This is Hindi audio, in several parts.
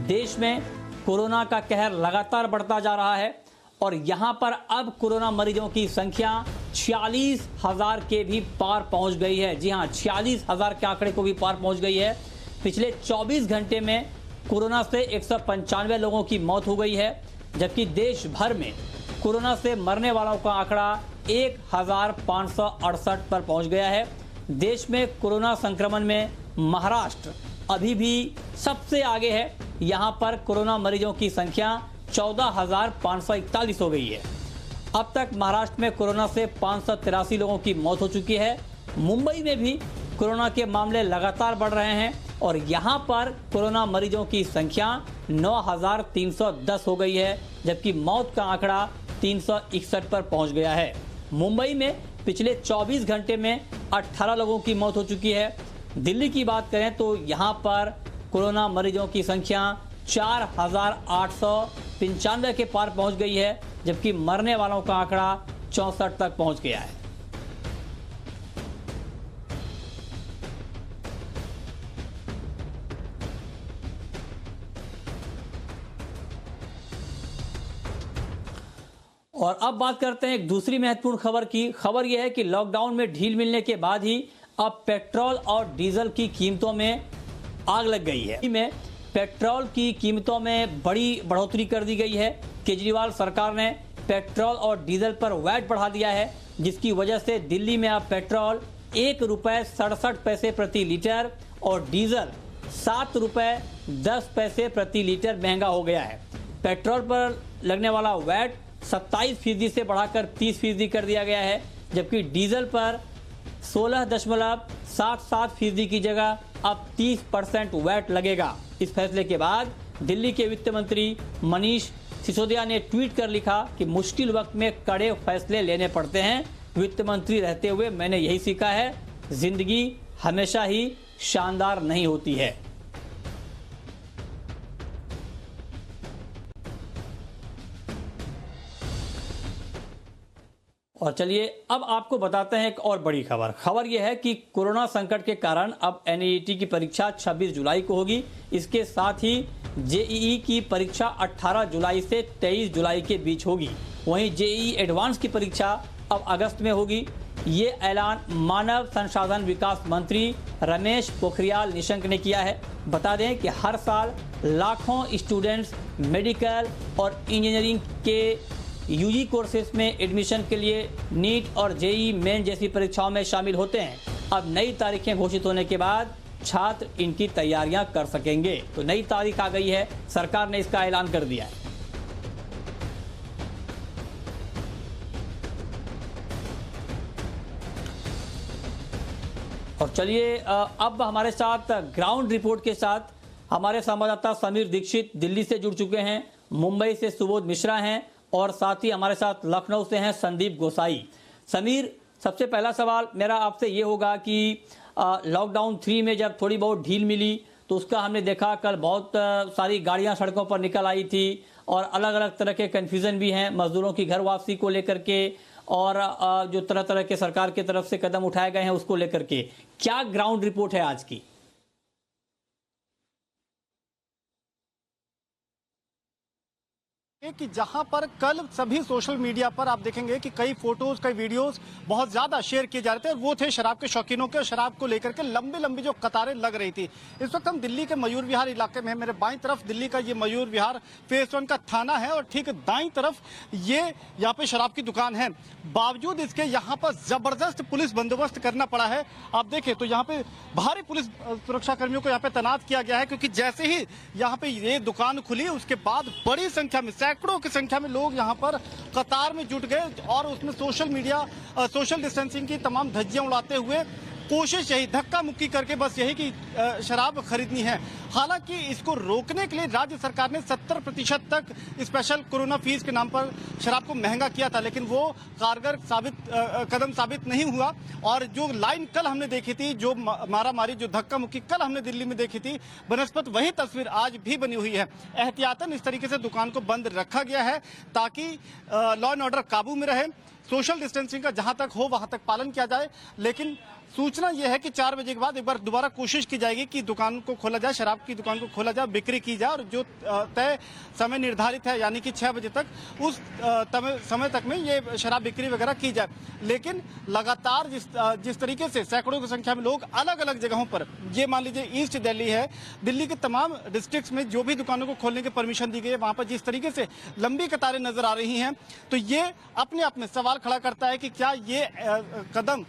देश में कोरोना का कहर लगातार बढ़ता जा रहा है और यहां पर अब कोरोना मरीजों की संख्या 46,000 के भी पार पहुंच गई है। जी हां, 46,000 के आंकड़े को भी पार पहुंच गई है। पिछले 24 घंटे में कोरोना से 195 लोगों की मौत हो गई है, जबकि देश भर में कोरोना से मरने वालों का आंकड़ा 1,568 पर पहुंच गया है। देश में कोरोना संक्रमण में महाराष्ट्र अभी भी सबसे आगे है। यहां पर कोरोना मरीजों की संख्या 14,541 हो गई है। अब तक महाराष्ट्र में कोरोना से 583 लोगों की मौत हो चुकी है। मुंबई में भी कोरोना के मामले लगातार बढ़ रहे हैं और यहां पर कोरोना मरीजों की संख्या 9,310 हो गई है, जबकि मौत का आंकड़ा 361 पर पहुंच गया है। मुंबई में पिछले 24 घंटे में 18 लोगों की मौत हो चुकी है। दिल्ली की बात करें तो यहां पर कोरोना मरीजों की संख्या 4,895 के पार पहुंच गई है, जबकि मरने वालों का आंकड़ा 64 तक पहुंच गया है। और अब बात करते हैं एक दूसरी महत्वपूर्ण खबर की। खबर यह है कि लॉकडाउन में ढील मिलने के बाद ही अब पेट्रोल और डीजल की कीमतों में आग लग गई है। में पेट्रोल की कीमतों में बड़ी बढ़ोतरी कर दी गई है। केजरीवाल सरकार ने पेट्रोल और डीजल पर वैट बढ़ा दिया है, जिसकी वजह से दिल्ली में अब पेट्रोल ₹1.67 प्रति लीटर और डीजल ₹7.10 प्रति लीटर महंगा हो गया है। पेट्रोल पर लगने वाला वैट 27% से बढ़ाकर 30% कर दिया गया है, जबकि डीजल पर 16.77% की जगह अब 30% वैट लगेगा। इस फैसले के बाद दिल्ली के वित्त मंत्री मनीष सिसोदिया ने ट्वीट कर लिखा कि मुश्किल वक्त में कड़े फैसले लेने पड़ते हैं। वित्त मंत्री रहते हुए मैंने यही सीखा है, जिंदगी हमेशा ही शानदार नहीं होती है। और चलिए अब आपको बताते हैं एक और बड़ी खबर। खबर यह है कि कोरोना संकट के कारण अब एनईईटी की परीक्षा 26 जुलाई को होगी। इसके साथ ही जेईई की परीक्षा 18 जुलाई से 23 जुलाई के बीच होगी। वहीं जेईई एडवांस की परीक्षा अब अगस्त में होगी। ये ऐलान मानव संसाधन विकास मंत्री रमेश पोखरियाल निशंक ने किया है। बता दें कि हर साल लाखों स्टूडेंट्स मेडिकल और इंजीनियरिंग के यूजी कोर्सेज में एडमिशन के लिए नीट और जेईई मेन जैसी परीक्षाओं में शामिल होते हैं। अब नई तारीखें घोषित होने के बाद छात्र इनकी तैयारियां कर सकेंगे। तो नई तारीख आ गई है, सरकार ने इसका ऐलान कर दिया है। और चलिए अब हमारे साथ ग्राउंड रिपोर्ट के साथ हमारे संवाददाता समीर दीक्षित दिल्ली से जुड़ चुके हैं। मुंबई से सुबोध मिश्रा हैं और साथ ही हमारे साथ लखनऊ से हैं संदीप गोसाई। समीर, सबसे पहला सवाल मेरा आपसे ये होगा कि लॉकडाउन 3 में जब थोड़ी बहुत ढील मिली तो उसका हमने देखा कल बहुत सारी गाड़ियां सड़कों पर निकल आई थी और अलग अलग तरह के कन्फ्यूजन भी हैं मजदूरों की घर वापसी को लेकर के और जो तरह तरह के सरकार की तरफ से कदम उठाए गए हैं उसको लेकर के। क्या ग्राउंड रिपोर्ट है आज की? कि जहां पर कल सभी सोशल मीडिया पर आप देखेंगे कि कई फोटोज कई वीडियोस बहुत ज्यादा शेयर किए जा रहे थे और वो थे शराब के शौकीनों के। शराब को लेकर के लंबी लंबी जो कतारें लग रही थी। इस वक्त हम दिल्ली के मयूर विहार इलाके में हैं। मेरे बाईं तरफ दिल्ली का ये मयूर विहार फेज 1 का थाना है और ठीक दाईं तरफ ये यहाँ पे शराब की दुकान है। बावजूद इसके यहाँ पर जबरदस्त पुलिस बंदोबस्त करना पड़ा है। आप देखें तो यहाँ पे भारी पुलिस सुरक्षा कर्मियों को यहाँ पे तैनात किया गया है, क्योंकि जैसे ही यहाँ पे ये दुकान खुली उसके बाद बड़ी संख्या में सैकड़ों की संख्या में लोग यहाँ पर कतार में जुट गए और उसमें सोशल डिस्टेंसिंग की तमाम धज्जियां उड़ाते हुए कोशिश यही धक्का मुक्की करके बस यही कि शराब खरीदनी है। हालांकि इसको रोकने के लिए राज्य सरकार ने 70% तक स्पेशल कोरोना फीस के नाम पर शराब को महंगा किया था, लेकिन वो कारगर कदम साबित नहीं हुआ। और जो लाइन कल हमने देखी थी, जो मारामारी जो धक्का मुक्की कल हमने दिल्ली में देखी थी बनस्पत, वही तस्वीर आज भी बनी हुई है। एहतियातन इस तरीके से दुकान को बंद रखा गया है ताकि लॉ एंड ऑर्डर काबू में रहे, सोशल डिस्टेंसिंग का जहां तक हो वहां तक पालन किया जाए, लेकिन सूचना यह है कि 4 बजे के बाद एक बार दोबारा कोशिश की जाएगी कि दुकान को खोला जाए, शराब की दुकान को खोला जाए, बिक्री की जाए और जो तय समय निर्धारित है यानी कि 6 बजे तक उस समय तक में ये शराब बिक्री वगैरह की जाए। लेकिन लगातार जिस तरीके से सैकड़ों की संख्या में लोग अलग अलग जगहों पर, ये मान लीजिए ईस्ट दिल्ली है, दिल्ली के तमाम डिस्ट्रिक्ट्स में जो भी दुकानों को खोलने की परमिशन दी गई है, वहां पर जिस तरीके से लंबी कतारें नजर आ रही हैं, तो ये अपने आप में सवाल खड़ा करता है कि क्या ये कदम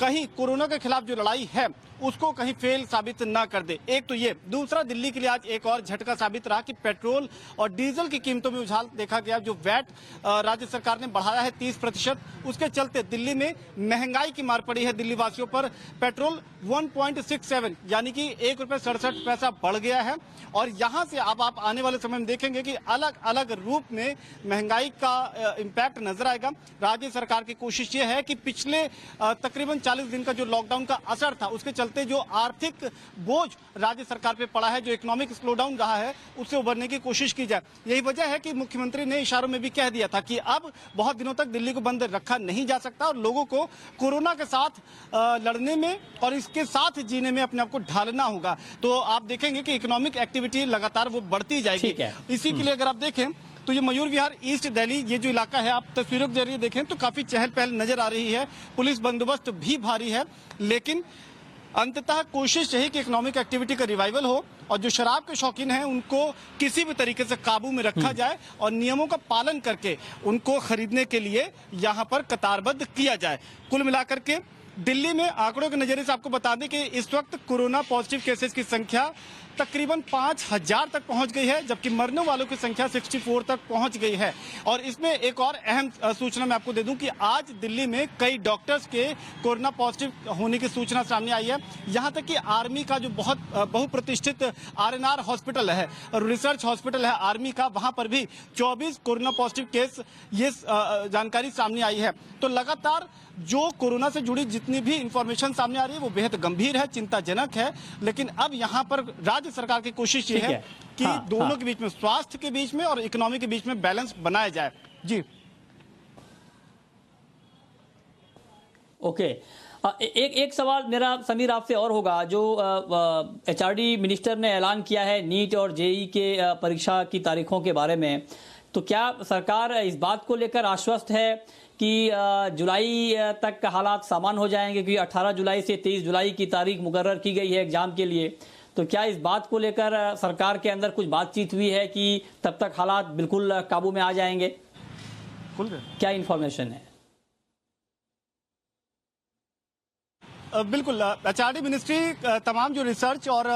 कहीं कोरोना के खिलाफ जो लड़ाई है उसको कहीं फेल साबित ना कर दे। एक तो ये, दूसरा दिल्ली के लिए आज एक और झटका साबित रहा कि पेट्रोल और डीजल की कीमतों में उछाल देखा गया। जो वैट राज्य सरकार ने बढ़ाया है 30%, उसके चलते दिल्ली में महंगाई की मार पड़ी है दिल्ली वासियों पर। पेट्रोल 1.67 यानी कि ₹1.67 बढ़ गया है और यहां से अब आप आने वाले समय में देखेंगे कि अलग अलग रूप में महंगाई का इम्पैक्ट नजर आएगा। राज्य सरकार की कोशिश ये है कि पिछले तकरीबन 40 दिन का जो लॉकडाउन का असर था उसके चलते जो आर्थिक बोझ राज्य सरकार पे पड़ा है, जो इकोनॉमिक स्लोडाउन रहा है, उससे उबरने की कोशिश की जाए। यही वजह है कि मुख्यमंत्री ने इशारों में भी कह दिया था कि अब बहुत दिनों तक दिल्ली को बंद रखा नहीं जा सकता और लोगों को कोरोना के साथ लड़ने में और इसके साथ जीने में अपने आप को ढालना होगा। तो आप देखेंगे कि इकोनॉमिक एक्टिविटी लगातार वो बढ़ती जाएगी। इसी के लिए अगर आप देखें तो ये मयूर विहार ईस्ट दिल्ली, ये जो इलाका है, आप तस्वीरों के जरिए देखें तो काफी चहल पहल नजर आ रही है। पुलिस बंदोबस्त भी भारी है, लेकिन अंततः कोशिश यही कि इकोनॉमिक एक्टिविटी का रिवाइवल हो और जो शराब के शौकीन हैं उनको किसी भी तरीके से काबू में रखा जाए और नियमों का पालन करके उनको खरीदने के लिए यहाँ पर कतारबद्ध किया जाए। कुल मिलाकर के दिल्ली में आंकड़ों के नजरिए से आपको बता दें कि इस वक्त कोरोना पॉजिटिव केसेस की संख्या तकरीबन 5000 तक पहुंच गई है, जबकि मरने वालों की संख्या 64 तक पहुंच गई है। और इसमें एक और अहम सूचना मैं आपको दे दूं कि आज दिल्ली में कई डॉक्टर्स के कोरोना पॉजिटिव होने की सूचना सामने आई है। यहां तक कि आर्मी का जो बहुत बहुप्रतिष्ठित RNR हॉस्पिटल है, रिसर्च हॉस्पिटल है आर्मी का, वहां पर भी 24 कोरोना पॉजिटिव केस, ये जानकारी सामने आई है। तो लगातार जो कोरोना से जुड़ी जितनी भी इंफॉर्मेशन सामने आ रही है वो बेहद गंभीर है, चिंताजनक है। लेकिन अब यहाँ पर राज्य सरकार की कोशिश ये है कि दोनों के बीच में, स्वास्थ्य के बीच में और इकोनॉमी के बीच में बैलेंस बनाया जाए। जी ओके। एक सवाल मेरा समीर आपसे और होगा, जो HRD मिनिस्टर ने ऐलान किया है नीट और JEE के परीक्षा की तारीखों के बारे में, तो क्या सरकार इस बात को लेकर आश्वस्त है कि जुलाई तक हालात सामान्य हो जाएंगे? क्योंकि 18 जुलाई से 23 जुलाई की तारीख मुकर्रर की गई है एग्जाम के लिए, तो क्या इस बात को लेकर सरकार के अंदर कुछ बातचीत हुई है कि तब तक हालात बिल्कुल काबू में आ जाएंगे? क्या इन्फॉर्मेशन है? बिल्कुल, HRD मिनिस्ट्री तमाम जो रिसर्च और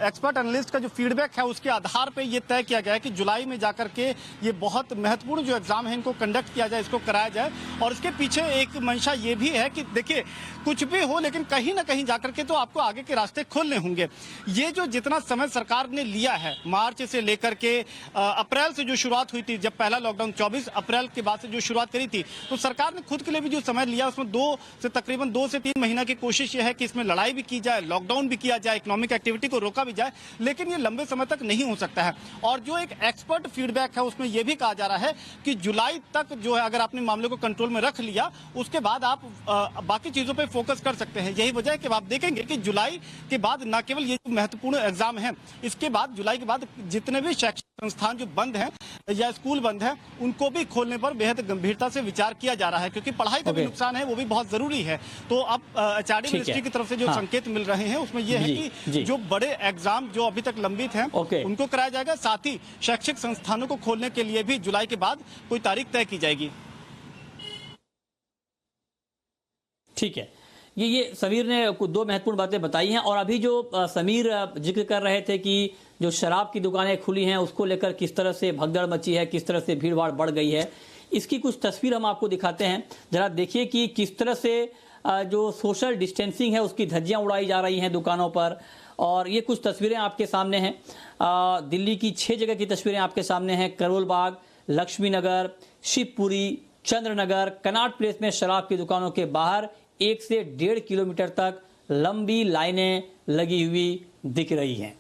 एक्सपर्ट एनालिस्ट का जो फीडबैक है उसके आधार पे ये तय किया गया है कि जुलाई में जाकर के ये बहुत महत्वपूर्ण जो एग्जाम है इनको कंडक्ट किया जाए, इसको कराया जाए। और इसके पीछे एक मंशा ये भी है कि देखिए, कुछ भी हो लेकिन कहीं ना कहीं जाकर के तो आपको आगे के रास्ते खोलने होंगे। ये जो जितना समय सरकार ने लिया है, मार्च से लेकर के अप्रैल से जो शुरुआत हुई थी, जब पहला लॉकडाउन 24 अप्रैल के बाद से जो शुरुआत करी थी, तो सरकार ने खुद के लिए भी जो समय लिया उसमें तकरीबन 2 से 3 महीना की कोशिश यह है कि इसमें लड़ाई भी की जाए, लॉकडाउन भी किया जाए, इकोनॉमिक एक्टिविटी को रोका भी जाए, लेकिन ये लंबे समय तक नहीं हो सकता है। और जो एक एक्सपर्ट फीडबैक है उसमें यह भी कहा जा रहा है कि जुलाई तक जो है अगर आपने मामले को कंट्रोल में रख लिया, उसके बाद आप बाकी चीजों पर फोकस कर सकते हैं। यही वजह है कि आप देखेंगे कि जुलाई के बाद न केवल ये महत्वपूर्ण एग्जाम है, इसके बाद जुलाई के बाद जितने भी शैक्षिक संस्थान जो बंद हैं या स्कूल बंद हैं, उनको भी खोलने पर बेहद गंभीरता से विचार किया जा रहा है, क्योंकि पढ़ाई का भी नुकसान है, वो भी बहुत जरूरी है। तो अब HRD मिनिस्ट्री की तरफ से जो संकेत मिल रहे हैं उसमें यह है कि जो बड़े एग्जाम जो अभी तक लंबित हैं उनको कराया जाएगा, साथ ही शैक्षिक संस्थानों को खोलने के लिए भी जुलाई के बाद कोई तारीख तय की जाएगी। ठीक है, ये समीर ने कुछ 2 महत्वपूर्ण बातें बताई हैं। और अभी जो समीर जिक्र कर रहे थे कि जो शराब की दुकानें खुली हैं उसको लेकर किस तरह से भगदड़ मची है, किस तरह से भीड़-भाड़ बढ़ गई है, इसकी कुछ तस्वीर हम आपको दिखाते हैं। जरा देखिए कि किस तरह से जो सोशल डिस्टेंसिंग है उसकी धज्जियां उड़ाई जा रही हैं दुकानों पर। और ये कुछ तस्वीरें आपके सामने हैं, दिल्ली की 6 जगह की तस्वीरें आपके सामने हैं। करोल बाग, लक्ष्मी नगर, शिवपुरी, चंद्रनगर, कनॉट प्लेस में शराब की दुकानों के बाहर 1 से 1.5 किलोमीटर तक लंबी लाइनें लगी हुई दिख रही हैं।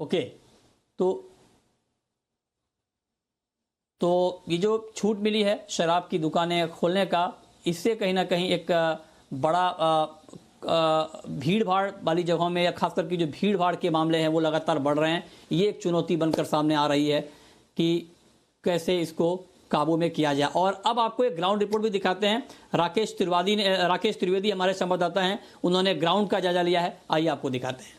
ओके, तो तो ये जो छूट मिली है शराब की दुकानें खोलने का, इससे कहीं ना कहीं एक बड़ा भीड़ भाड़ वाली जगहों में या खास करके जो भीड़ भाड़ के मामले हैं वो लगातार बढ़ रहे हैं। ये एक चुनौती बनकर सामने आ रही है कि कैसे इसको काबू में किया जाए। और अब आपको एक ग्राउंड रिपोर्ट भी दिखाते हैं। राकेश त्रिवेदी हमारे संवाददाता हैं, उन्होंने ग्राउंड का जायजा लिया है, आइए आपको दिखाते हैं।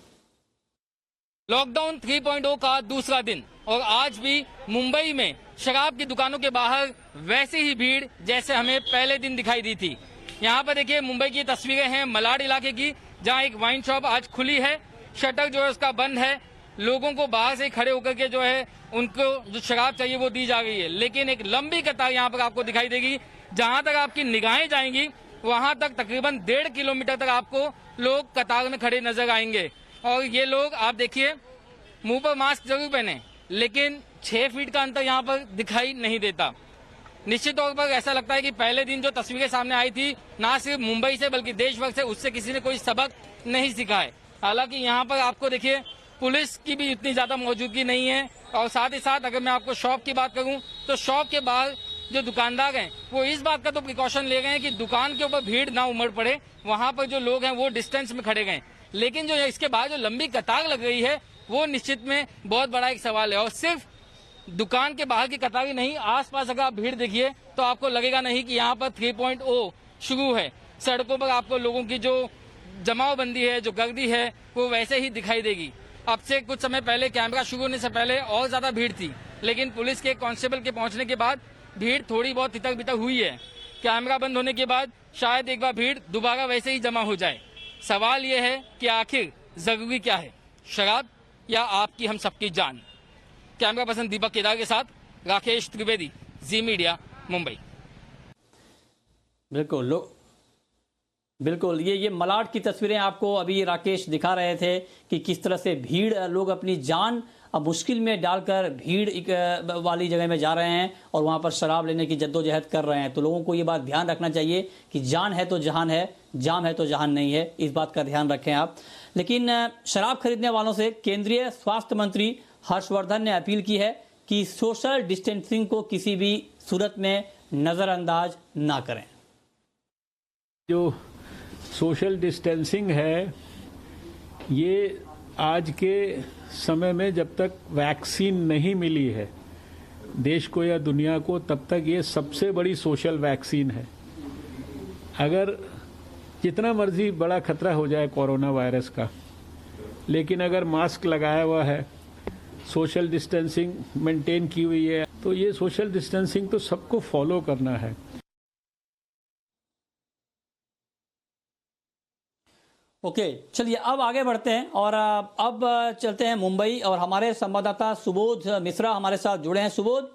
लॉकडाउन 3.0 का दूसरा दिन और आज भी मुंबई में शराब की दुकानों के बाहर वैसी ही भीड़ जैसे हमें पहले दिन दिखाई दी थी। यहाँ पर देखिए मुंबई की तस्वीरें हैं मलाड इलाके की, जहाँ एक वाइन शॉप आज खुली है, शटर जो है उसका बंद है, लोगों को बाहर से खड़े होकर के जो है उनको जो शराब चाहिए वो दी जा रही है, लेकिन एक लंबी कतार यहाँ पर आपको दिखाई देगी। जहाँ तक आपकी निगाहें जाएंगी वहां तक तकरीबन 1.5 किलोमीटर तक आपको लोग कतार में खड़े नजर आएंगे। और ये लोग आप देखिए मुंह पर मास्क जरूर पहने, लेकिन 6 फीट का अंतर यहाँ पर दिखाई नहीं देता। निश्चित तौर पर ऐसा लगता है कि पहले दिन जो तस्वीरें सामने आई थी, ना सिर्फ मुंबई से बल्कि देश भर से, उससे किसी ने कोई सबक नहीं सीखा है। हालांकि यहाँ पर आपको देखिए पुलिस की भी इतनी ज्यादा मौजूदगी नहीं है। और साथ ही साथ अगर मैं आपको शॉप की बात करूं तो शॉप के बाहर जो दुकानदार हैं वो इस बात का तो प्रिकॉशन ले गए हैं कि दुकान के ऊपर भीड़ ना उमड़ पड़े, वहां पर जो लोग हैं वो डिस्टेंस में खड़े गए। लेकिन जो इसके बाद जो लंबी कतार लग रही है वो निश्चित में बहुत बड़ा एक सवाल है। और सिर्फ दुकान के बाहर की कतार ही नहीं, आसपास अगर आप भीड़ देखिए तो आपको लगेगा नहीं कि यहाँ पर 3.0 शुरू है। सड़कों पर आपको लोगों की जो जमावबंदी है, जो गर्दी है, वो वैसे ही दिखाई देगी। अब से कुछ समय पहले कैमरा शुरू होने से पहले और ज्यादा भीड़ थी, लेकिन पुलिस के कांस्टेबल के पहुंचने के बाद भीड़ थोड़ी बहुत तितर बितर हुई है। कैमरा बंद होने के बाद शायद एक बार भीड़ दोबारा वैसे ही जमा हो जाए। सवाल ये है कि आखिर जरूरी क्या है, शराब या आपकी हम सबकी जान? कैमरा पर्सन दीपक केदार के साथ राकेश त्रिवेदी, जी मीडिया, मुंबई। बिल्कुल ये मलाड की तस्वीरें आपको अभी राकेश दिखा रहे थे कि किस तरह से भीड़, लोग अपनी जान अब मुश्किल में डालकर भीड़ वाली जगह में जा रहे हैं और वहां पर शराब लेने की जद्दोजहद कर रहे हैं। तो लोगों को ये बात ध्यान रखना चाहिए कि जान है तो जहान है, जाम है तो जहान नहीं है, इस बात का ध्यान रखें आप। लेकिन शराब खरीदने वालों से केंद्रीय स्वास्थ्य मंत्री हर्षवर्धन ने अपील की है कि सोशल डिस्टेंसिंग को किसी भी सूरत में नजरअंदाज ना करें। जो सोशल डिस्टेंसिंग है, ये आज के समय में जब तक वैक्सीन नहीं मिली है देश को या दुनिया को, तब तक ये सबसे बड़ी सोशल वैक्सीन है। अगर जितना मर्जी बड़ा खतरा हो जाए कोरोना वायरस का, लेकिन अगर मास्क लगाया हुआ है, सोशल डिस्टेंसिंग मेंटेन की हुई है, तो ये सोशल डिस्टेंसिंग तो सबको फॉलो करना है। ओके, चलिए अब आगे बढ़ते हैं और अब चलते हैं मुंबई और हमारे संवाददाता सुबोध मिश्रा हमारे साथ जुड़े हैं। सुबोध,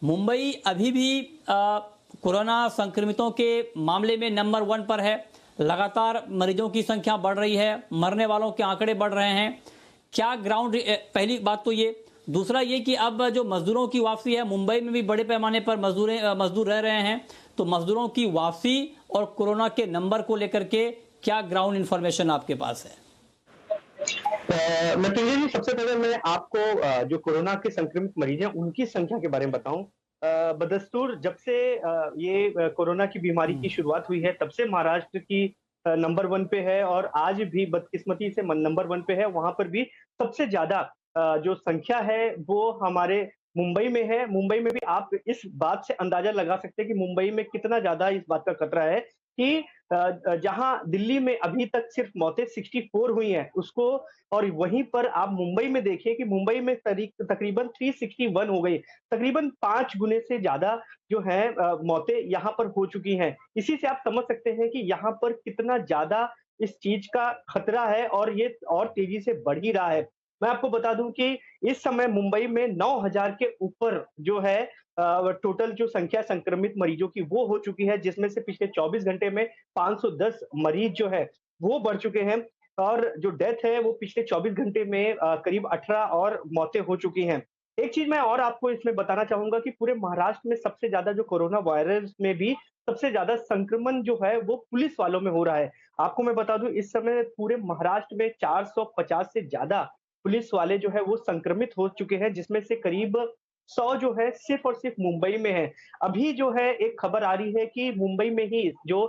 मुंबई अभी भी कोरोना संक्रमितों के मामले में नंबर 1 पर है, लगातार मरीजों की संख्या बढ़ रही है, मरने वालों के आंकड़े बढ़ रहे हैं। क्या ग्राउंड, पहली बात तो ये, दूसरा ये कि अब जो मजदूरों की वापसी है, मुंबई में भी बड़े पैमाने पर मजदूर रह रहे हैं, तो मजदूरों की वापसी और कोरोना के नंबर को लेकर के क्या ग्राउंड इंफॉर्मेशन आपके पास है? मृत्युंजय जी, सबसे पहले मैं आपको जो कोरोना के संक्रमित मरीज हैं उनकी संख्या के बारे में बताऊं। बदस्तूर जब से ये कोरोना की बीमारी की शुरुआत हुई है तब से महाराष्ट्र की नंबर 1 पे है और आज भी बदकिस्मती से नंबर 1 पे है। वहां पर भी सबसे ज्यादा जो संख्या है वो हमारे मुंबई में है। मुंबई में भी आप इस बात से अंदाजा लगा सकते हैं कि मुंबई में कितना ज्यादा इस बात का खतरा है कि जहां दिल्ली में अभी तक सिर्फ मौतें 64 हुई हैं उसको, और वहीं पर आप मुंबई में देखिए कि मुंबई में तकरीबन 361 हो गई, तकरीबन 5 गुने से ज्यादा जो है मौतें यहाँ पर हो चुकी हैं। इसी से आप समझ सकते हैं कि यहाँ पर कितना ज्यादा इस चीज का खतरा है और ये और तेजी से बढ़ ही रहा है। मैं आपको बता दूं कि इस समय मुंबई में 9,000 के ऊपर जो है टोटल जो संख्या संक्रमित मरीजों की वो हो चुकी है, जिसमें से पिछले 24 घंटे में 510 मरीज जो है वो बढ़ चुके हैं और जो डेथ है वो पिछले 24 घंटे में करीब 18 और मौतें हो चुकी हैं। एक चीज मैं और आपको इसमें बताना चाहूंगा कि पूरे महाराष्ट्र में सबसे ज्यादा जो कोरोना वायरस में भी सबसे ज्यादा संक्रमण जो है वो पुलिस वालों में हो रहा है। आपको मैं बता दूं इस समय पूरे महाराष्ट्र में 450 से ज्यादा पुलिस वाले जो है वो संक्रमित हो चुके हैं, जिसमें से करीब 100 जो है सिर्फ और सिर्फ मुंबई में है। अभी जो है एक खबर आ रही है कि मुंबई में ही जो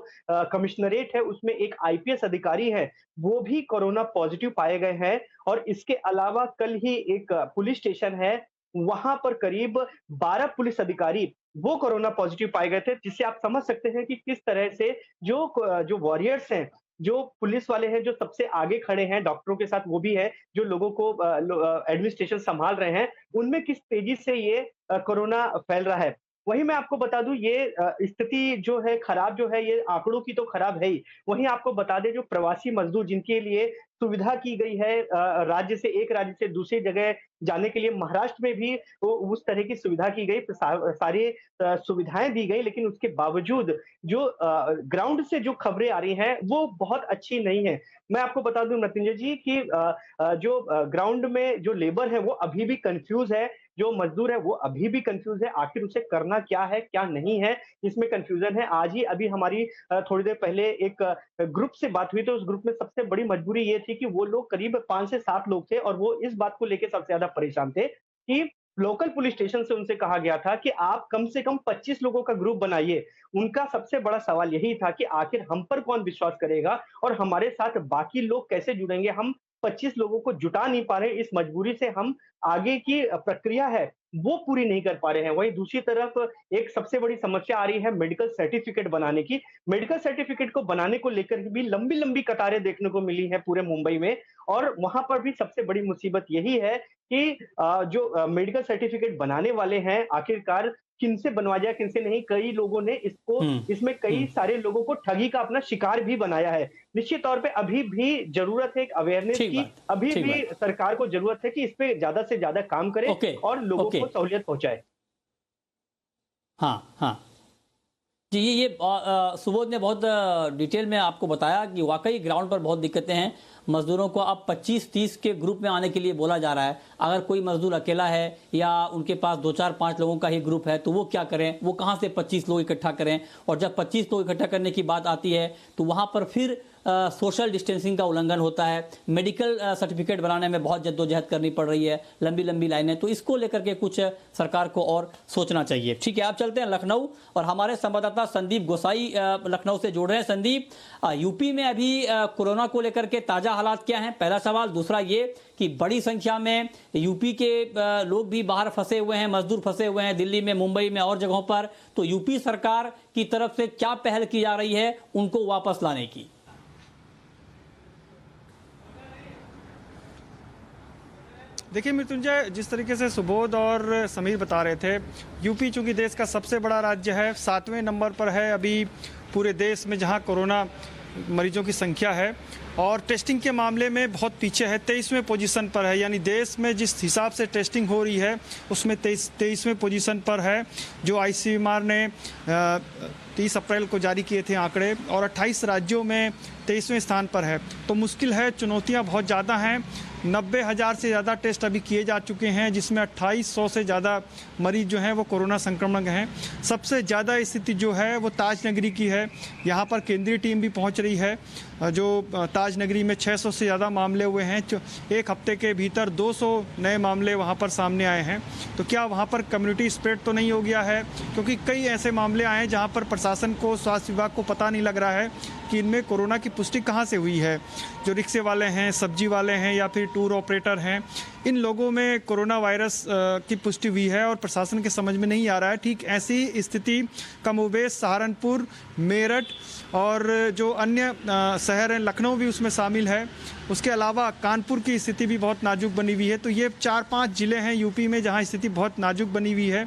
कमिश्नरेट है उसमें एक आईपीएस अधिकारी है, वो भी कोरोना पॉजिटिव पाए गए हैं। और इसके अलावा कल ही एक पुलिस स्टेशन है, वहां पर करीब 12 पुलिस अधिकारी वो कोरोना पॉजिटिव पाए गए थे, जिससे आप समझ सकते हैं कि किस तरह से जो वॉरियर्स हैं, जो पुलिस वाले हैं, जो सबसे आगे खड़े हैं डॉक्टरों के साथ, वो भी है जो लोगों को एडमिनिस्ट्रेशन संभाल रहे हैं, उनमें किस तेजी से ये कोरोना फैल रहा है। वहीं मैं आपको बता दूं, ये स्थिति जो है खराब जो है, ये आंकड़ों की तो खराब है ही। वहीं आपको बता दें, जो प्रवासी मजदूर जिनके लिए सुविधा की गई है राज्य से एक राज्य से दूसरी जगह जाने के लिए, महाराष्ट्र में भी उस तरह की सुविधा की गई, सारी सुविधाएं दी गई, लेकिन उसके बावजूद जो ग्राउंड से जो खबरें आ रही हैं वो बहुत अच्छी नहीं है। मैं आपको बता दूं मृत्युंजय जी कि जो ग्राउंड में जो लेबर है वो अभी भी कंफ्यूज है, जो मजदूर है वो अभी भी कंफ्यूज है, आखिर उसे करना क्या है क्या नहीं है, इसमें कंफ्यूजन है। आज ही अभी हमारी थोड़ी देर पहले एक ग्रुप से बात हुई, तो उस ग्रुप में सबसे बड़ी मजबूरी ये थी कि वो लोग करीब 5 से 7 लोग थे और वो इस बात को लेकर सबसे ज्यादा परेशान थे कि लोकल पुलिस स्टेशन से उनसे कहा गया था कि आप कम से कम 25 लोगों का ग्रुप बनाइए। उनका सबसे बड़ा सवाल यही था कि आखिर हम पर कौन विश्वास करेगा और हमारे साथ बाकी लोग कैसे जुड़ेंगे। हम 25 लोगों को जुटा नहीं पा रहे, इस मजबूरी से हम आगे की प्रक्रिया है वो पूरी नहीं कर पा रहे हैं। वहीं दूसरी तरफ एक सबसे बड़ी समस्या आ रही है मेडिकल सर्टिफिकेट बनाने की। मेडिकल सर्टिफिकेट को बनाने को लेकर भी लंबी लंबी कतारें देखने को मिली है पूरे मुंबई में, और वहां पर भी सबसे बड़ी मुसीबत यही है कि जो मेडिकल सर्टिफिकेट बनाने वाले हैं, आखिरकार किनसे बनवाया जाए किनसे नहीं। कई लोगों ने इसमें कई सारे लोगों को ठगी का अपना शिकार भी बनाया है। निश्चित तौर पे अभी भी जरूरत है एक अवेयरनेस की, अभी भी सरकार को जरूरत है कि इस पे ज्यादा से ज्यादा काम करे और लोगों को सहूलियत पहुंचाए। हाँ हाँ जी, ये सुबोध ने बहुत डिटेल में आपको बताया कि वाकई ग्राउंड पर बहुत दिक्कतें हैं। मजदूरों को अब 25-30 के ग्रुप में आने के लिए बोला जा रहा है। अगर कोई मजदूर अकेला है या उनके पास 2-4-5 लोगों का ही ग्रुप है तो वो क्या करें, वो कहां से 25 लोग इकट्ठा करें। और जब 25 लोग इकट्ठा करने की बात आती है तो वहां पर फिर सोशल डिस्टेंसिंग का उल्लंघन होता है। मेडिकल सर्टिफिकेट बनाने में बहुत जद्दोजहद करनी पड़ रही है, लंबी लंबी लाइनें। तो इसको लेकर के कुछ सरकार को और सोचना चाहिए। ठीक है, आप चलते हैं लखनऊ और हमारे संवाददाता संदीप गोसाई लखनऊ से जोड़ रहे हैं। संदीप, यूपी में अभी कोरोना को लेकर के ताजा हालात क्या हैं, पहला सवाल। दूसरा ये कि बड़ी संख्या में यूपी के लोग भी बाहर फंसे हुए हैं, मजदूर फंसे हुए हैं दिल्ली में, मुंबई में और जगहों पर। तो यूपी सरकार की तरफ से क्या पहल की जा रही है उनको वापस लाने की? देखिए मृत्युंजय, जिस तरीके से सुबोध और समीर बता रहे थे, यूपी चूंकि देश का सबसे बड़ा राज्य है, 7वें नंबर पर है अभी पूरे देश में जहां कोरोना मरीजों की संख्या है, और टेस्टिंग के मामले में बहुत पीछे है, 23वें पोजीशन पर है। यानी देश में जिस हिसाब से टेस्टिंग हो रही है उसमें 23वें पोजीशन पर है, जो आईसीएमआर ने 30 अप्रैल को जारी किए थे आंकड़े, और 28 राज्यों में 23वें स्थान पर है। तो मुश्किल है, चुनौतियां बहुत ज़्यादा हैं। 90,000 से ज़्यादा टेस्ट अभी किए जा चुके हैं, जिसमें 2800 से ज़्यादा मरीज जो हैं वो कोरोना संक्रमण हैं। सबसे ज़्यादा स्थिति जो है वो ताज नगरी की है। यहाँ पर केंद्रीय टीम भी पहुँच रही है। जो ताज नगरी में 600 से ज़्यादा मामले हुए हैं, एक हफ्ते के भीतर 200 नए मामले वहाँ पर सामने आए हैं। तो क्या वहाँ पर कम्युनिटी स्प्रेड तो नहीं हो गया है? क्योंकि कई ऐसे मामले आए हैं जहाँ पर प्रशासन को, स्वास्थ्य विभाग को पता नहीं लग रहा है कि इनमें कोरोना की पुष्टि कहाँ से हुई है। जो रिक्शे वाले हैं, सब्जी वाले हैं या फिर टूर ऑपरेटर हैं, इन लोगों में कोरोना वायरस की पुष्टि हुई है और प्रशासन के समझ में नहीं आ रहा है। ठीक ऐसी स्थिति कमोबेश सहारनपुर, मेरठ और जो अन्य शहर हैं, लखनऊ भी उसमें शामिल है। उसके अलावा कानपुर की स्थिति भी बहुत नाजुक बनी हुई है। तो ये 4-5 ज़िले हैं यूपी में जहाँ स्थिति बहुत नाजुक बनी हुई है।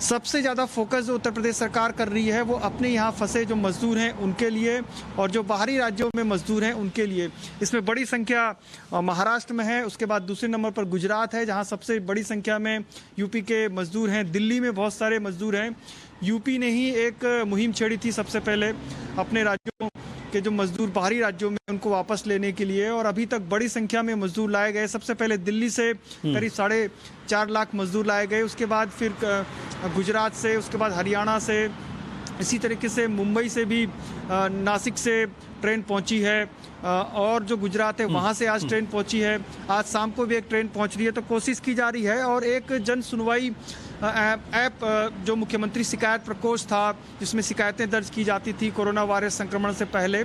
सबसे ज़्यादा फोकस जो उत्तर प्रदेश सरकार कर रही है वो अपने यहाँ फंसे जो मजदूर हैं उनके लिए, और जो बाहरी राज्यों में मजदूर हैं उनके लिए। इसमें बड़ी संख्या महाराष्ट्र में है, उसके बाद दूसरे नंबर पर गुजरात है जहाँ सबसे बड़ी संख्या में यूपी के मजदूर हैं। दिल्ली में बहुत सारे मजदूर हैं। यूपी ने ही एक मुहिम छेड़ी थी सबसे पहले अपने राज्यों के जो मजदूर बाहरी राज्यों में उनको वापस लेने के लिए, और अभी तक बड़ी संख्या में मजदूर लाए गए। सबसे पहले दिल्ली से करीब 4.5 लाख मजदूर लाए गए, उसके बाद फिर गुजरात से, उसके बाद हरियाणा से, इसी तरीके से मुंबई से भी नासिक से ट्रेन पहुंची है और जो गुजरात है वहां से आज ट्रेन पहुंची है। आज शाम को भी एक ट्रेन पहुंच रही है। तो कोशिश की जा रही है और एक जन सुनवाई ऐप जो मुख्यमंत्री शिकायत प्रकोष्ठ था जिसमें शिकायतें दर्ज की जाती थी कोरोना वायरस संक्रमण से पहले,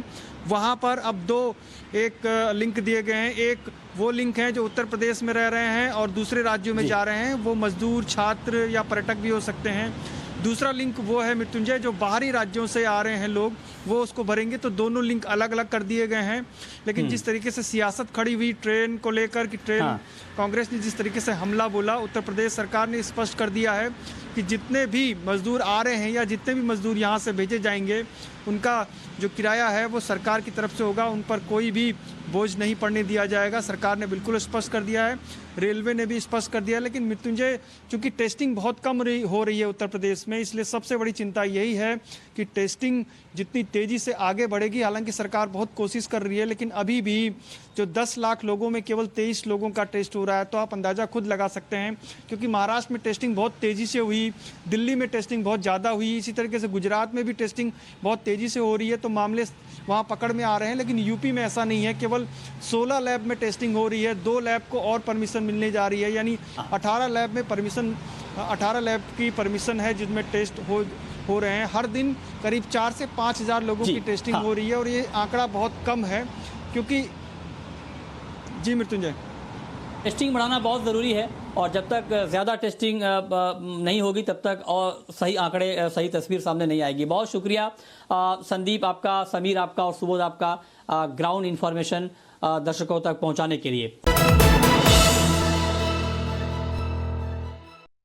वहां पर अब एक लिंक दिए गए हैं। एक वो लिंक है जो उत्तर प्रदेश में रह रहे हैं और दूसरे राज्यों में जा रहे हैं, वो मजदूर, छात्र या पर्यटक भी हो सकते हैं। दूसरा लिंक वो है मृत्युंजय जो बाहरी राज्यों से आ रहे हैं लोग, वो उसको भरेंगे। तो दोनों लिंक अलग अलग कर दिए गए हैं। लेकिन जिस तरीके से सियासत खड़ी हुई ट्रेन को लेकर कि ट्रेन कांग्रेस ने जिस तरीके से हमला बोला, उत्तर प्रदेश सरकार ने स्पष्ट कर दिया है कि जितने भी मजदूर आ रहे हैं या जितने भी मजदूर यहाँ से भेजे जाएंगे उनका जो किराया है वो सरकार की तरफ से होगा, उन पर कोई भी बोझ नहीं पड़ने दिया जाएगा। सरकार ने बिल्कुल स्पष्ट कर दिया है, रेलवे ने भी स्पष्ट कर दिया है। लेकिन मृत्युंजय, चूंकि टेस्टिंग बहुत कम हो रही है उत्तर प्रदेश में, इसलिए सबसे बड़ी चिंता यही है कि टेस्टिंग जितनी तेजी से आगे बढ़ेगी, हालांकि सरकार बहुत कोशिश कर रही है, लेकिन अभी भी जो 10 लाख लोगों में केवल 23 लोगों का टेस्ट हो रहा है, तो आप अंदाजा खुद लगा सकते हैं। क्योंकि महाराष्ट्र में टेस्टिंग बहुत तेजी से हुई, दिल्ली में टेस्टिंग बहुत ज़्यादा हुई, इसी तरीके से गुजरात में भी टेस्टिंग बहुत तेजी से हो रही है, तो मामले वहाँ पकड़ में आ रहे हैं। लेकिन यूपी में ऐसा नहीं है, केवल 16 लैब में टेस्टिंग हो रही है, 2 लैब को और परमिशन मिलने जा रही है, यानी 18 लैब में परमिशन, 18 लैब की परमिशन है जिसमें टेस्ट हो रहे हैं। हर दिन करीब 4 से 5 हज़ार लोगों की टेस्टिंग हो रही है और ये आंकड़ा बहुत कम है क्योंकि जी मृत्युंजय, टेस्टिंग बढ़ाना बहुत ज़रूरी है और जब तक ज़्यादा टेस्टिंग नहीं होगी तब तक और सही आंकड़े, सही तस्वीर सामने नहीं आएगी। बहुत शुक्रिया संदीप आपका, समीर आपका और सुबोध आपका ग्राउंड इन्फॉर्मेशन दर्शकों तक पहुंचाने के लिए।